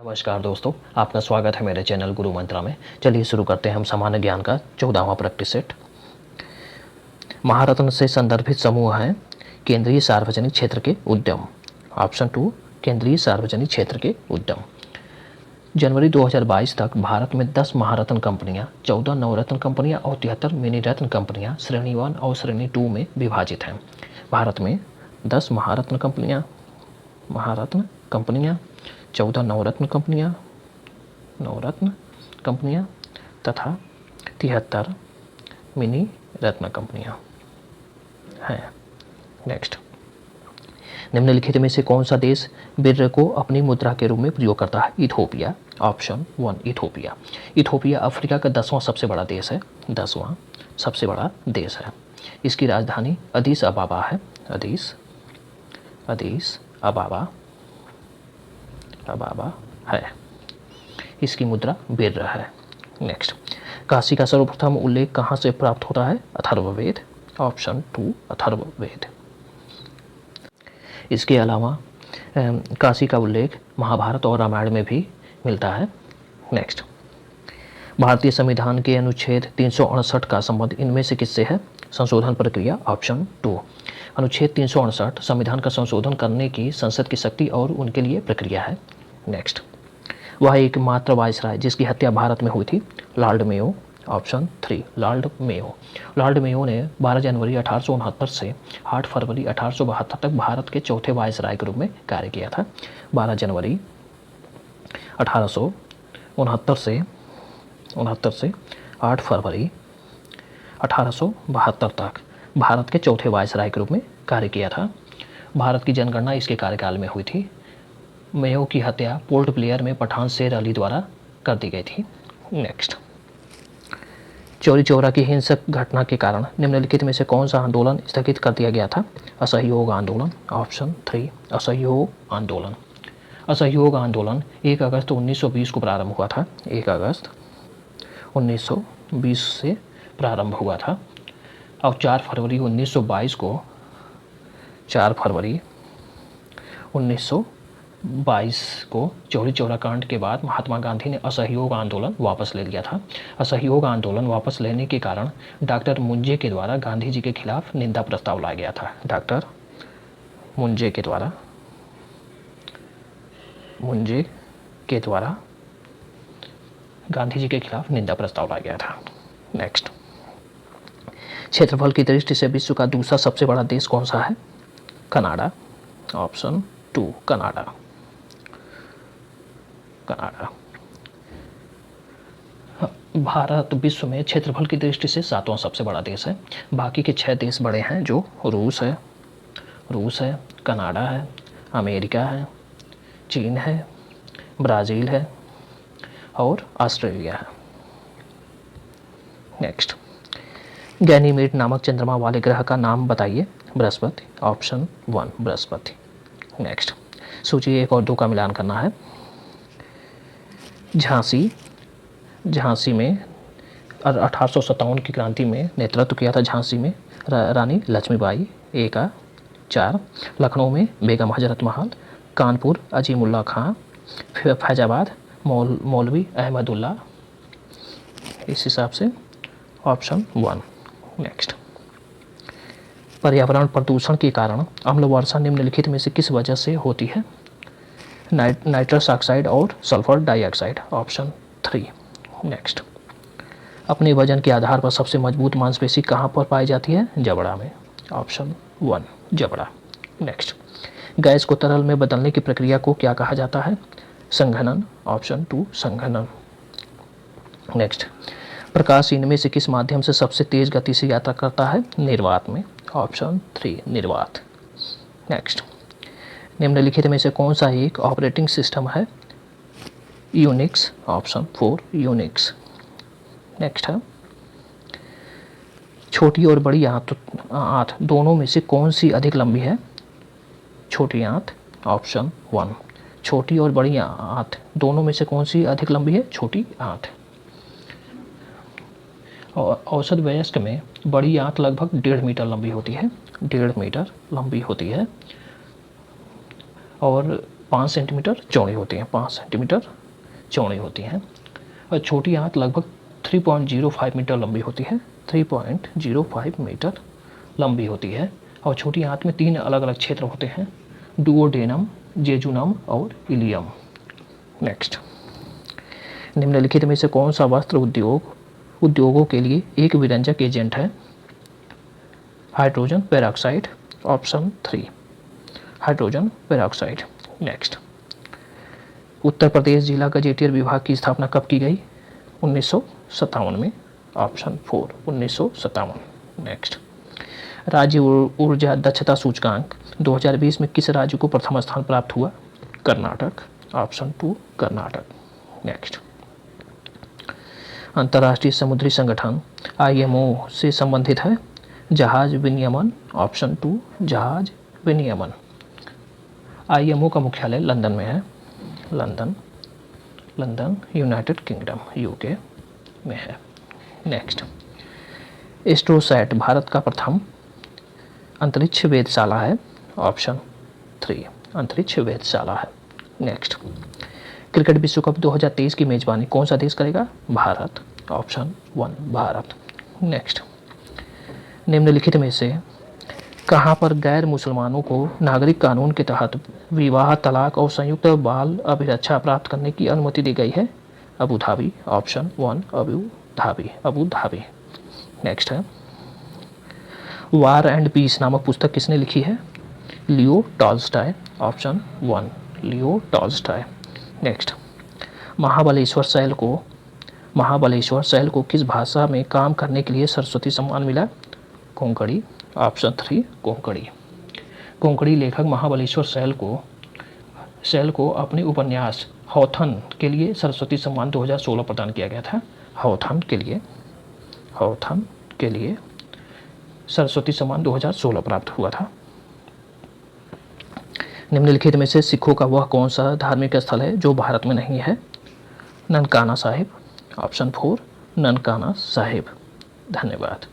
नमस्कार दोस्तों, आपका स्वागत है मेरे चैनल गुरु मंत्रा में। चलिए शुरू करते हैं हम सामान्य ज्ञान का 14वां प्रैक्टिस सेट। महारत्न से संदर्भित समूह हैं केंद्रीय सार्वजनिक क्षेत्र के उद्यम। ऑप्शन 2 केंद्रीय सार्वजनिक क्षेत्र के उद्यम। जनवरी 2022 तक भारत में 10 महारत्न कंपनियां, 14 नवरत्न कंपनियां और 73 मिनी रत्न कंपनियां श्रेणी 1 और श्रेणी 2 में विभाजित हैं। भारत में 10 महारत्न कंपनियां 14 नवरत्न कंपनियां तथा 73 मिनी रत्न कंपनियां हैं। नेक्स्ट, निम्नलिखित में से कौन सा देश बिर्र को अपनी मुद्रा के रूप में प्रयोग करता है? Ethiopia. Option 1 Ethiopia. Ethiopia Africa का 10वां सबसे बड़ा देश है। 10वां सबसे बड़ा देश है। इसकी राजधानी अदीस अबाबा है। अदीस अबाबा है। इसकी मुद्रा बिर्र है। नेक्स्ट, काशी का सर्वप्रथम उल्लेख कहाँ से प्राप्त होता है? अथर्ववेद। ऑप्शन 2 अथर्ववेद। इसके अलावा काशी का उल्लेख महाभारत और रामायण में भी मिलता है। नेक्स्ट, भारतीय संविधान के अनुच्छेद 368 का संबंध इनमें से किससे है? संशोधन प्रक्रिया। ऑप्शन 2। अनुच्छेद 368 संविधान का संशोधन करने की संसद की शक्ति और उनके लिए प्रक्रिया है। नेक्स्ट, वह एकमात्र वायसराय जिसकी हत्या भारत में हुई थी? Lord Mayo. Option 3 Lord Mayo. Lord Mayo ने 12 जनवरी 1869 से 8 फरवरी 1872 तक भारत के चौथे वायसराय के रूप में कार्य किया था। 12 जनवरी 1869 से 8 फरवरी 1872 तक भारत के चौथे वायसराय के रूप में कार्य किया था। भारत की जनगणना इसके कार्यकाल में हुई थी। मेयो की हत्या पोर्ट ब्लेयर में पठान शेर अली द्वारा कर दी गई थी। नेक्स्ट, चौरी चौरा की हिंसक घटना के कारण निम्नलिखित में से कौन सा आंदोलन स्थगित कर दिया गया था? असहयोग आंदोलन। ऑप्शन 3 असहयोग आंदोलन। असहयोग आंदोलन 1 अगस्त 1920 को प्रारंभ हुआ था। 1 अगस्त 1920 से प्रारंभ हुआ था और 4 फरवरी 1922 को चौरी चौरा कांड के बाद महात्मा गांधी ने असहयोग आंदोलन वापस ले लिया था। असहयोग आंदोलन वापस लेने के कारण डॉक्टर मुंजे के द्वारा गांधी जी के खिलाफ निंदा प्रस्ताव लाया गया था। डॉक्टर मुंजे के द्वारा गांधी जी के खिलाफ निंदा प्रस्ताव लाया गया था। नेक्स्ट, क्षेत्रफल की दृष्टि से विश्व का दूसरा सबसे बड़ा देश कौन सा है? कनाडा। Option 2 Canada. भारत विश्व में क्षेत्रफल की दृष्टि से 7वां सबसे बड़ा देश है। बाकी के 6 देश बड़े हैं जो रूस है, कनाडा है, अमेरिका है, चीन है, ब्राज़ील है और ऑस्ट्रेलिया है। नेक्स्ट, गैनीमेड नामक चंद्रमा वाले ग्रह का नाम बताइए। बृहस्पति। ऑप्शन 1 बृहस्पति। नेक्स्ट, सूची 1 और 2 का मिलान करना है। झांसी में 1857 की क्रांति में नेतृत्व किया था झांसी में रानी लक्ष्मीबाई। 4 लखनऊ में बेगम हजरत महल, कानपुर अजीमुल्ला खां, फैजाबाद मौलवी अहमदुल्ला। इस हिसाब से ऑप्शन 1। नेक्स्ट, पर्यावरण प्रदूषण के कारण अम्ल वर्षा निम्नलिखित में से किस वजह से होती है? नाइट्रस ऑक्साइड और सल्फर डाइऑक्साइड। ऑप्शन 3। नेक्स्ट, अपने वजन के आधार पर सबसे मजबूत मांसपेशी कहाँ पर पाई जाती है? जबड़ा में। ऑप्शन 1 जबड़ा। नेक्स्ट, गैस को तरल में बदलने की प्रक्रिया को क्या कहा जाता है? संघनन। ऑप्शन 2 संघनन। नेक्स्ट, प्रकाश इनमें से किस माध्यम से सबसे तेज गति से यात्रा करता है? निर्वात में। ऑप्शन 3 निर्वात। नेक्स्ट, निम्नलिखित में से कौन सा एक ऑपरेटिंग सिस्टम है? यूनिक्स। Option 4 Unix. नेक्स्ट है, छोटी और बड़ी आंत दोनों में से कौन सी अधिक लंबी है? छोटी आंत। ऑप्शन 1 छोटी और बड़ी आंत दोनों में से कौन सी अधिक लंबी है? छोटी आंत। औसत वयस्क में बड़ी आंत लगभग 1.5 मीटर लंबी होती है। 1.5 मीटर लंबी होती है और 5 सेंटीमीटर चौड़ी होती हैं, 5 सेंटीमीटर चौड़ी होती हैं। और छोटी आंत लगभग 3.05 मीटर लंबी होती है, 3.05 मीटर लंबी होती है। और छोटी आंत में 3 अलग अलग क्षेत्र होते हैं, डुओडेनम, जेजुनम और इलियम। नेक्स्ट, निम्नलिखित में से कौन सा वस्त्र उद्योगों के लिए एक विरंजक एजेंट है? Hydrogen peroxide, option 3 hydrogen peroxide. Next, Uttar Pradesh जिला गजेटियर विभाग की स्थापना कब की गई? 1957 में, ऑप्शन 4 1957। नेक्स्ट, राज्य ऊर्जा दक्षता सूचकांक 2020 में किस राज्य को प्रथम स्थान प्राप्त हुआ? कर्नाटक, ऑप्शन 2 कर्नाटक। नेक्स्ट, अंतर्राष्ट्रीय समुद्री संगठन IMO से संबंधित है? जहाज विनियमन, ऑप्शन 2 जहाज विनियमन। IMO का मुख्यालय लंदन में है, लंदन यूनाइटेड किंगडम UK में है। नेक्स्ट, एस्ट्रोसैट भारत का प्रथम अंतरिक्ष वेधशाला है, ऑप्शन 3 अंतरिक्ष वेधशाला है। नेक्स्ट, क्रिकेट विश्व कप 2023 की मेजबानी कौन सा देश करेगा? भारत, ऑप्शन 1 भारत। नेक्स्ट, निम्नलिखित में से कहाँ पर गैर मुसलमानों को नागरिक कानून के तहत विवाह, तलाक और संयुक्त बाल अभिरक्षा प्राप्त करने की अनुमति दी गई है? Abu Dhabi, option 1 Abu Dhabi. Next है, वार एंड पीस नामक पुस्तक किसने लिखी है? Leo Tolstoy, option 1 Leo Tolstoy. Next, Mahabaleshwar शैल को किस भाषा में काम करने के लिए सरस्वती सम्मान मिला? कोंकणी, ऑप्शन 3 कोंकणी। कोंकणी लेखक महाबलेश्वर शैल को अपने उपन्यास हौथन के लिए सरस्वती सम्मान 2016 प्रदान किया गया था। हौथन के लिए सरस्वती सम्मान 2016 प्राप्त हुआ था। निम्नलिखित में से सिखों का वह कौन सा धार्मिक स्थल है जो भारत में नहीं है? ननकाना साहिब, ऑप्शन 4 ननकाना साहिब। धन्यवाद।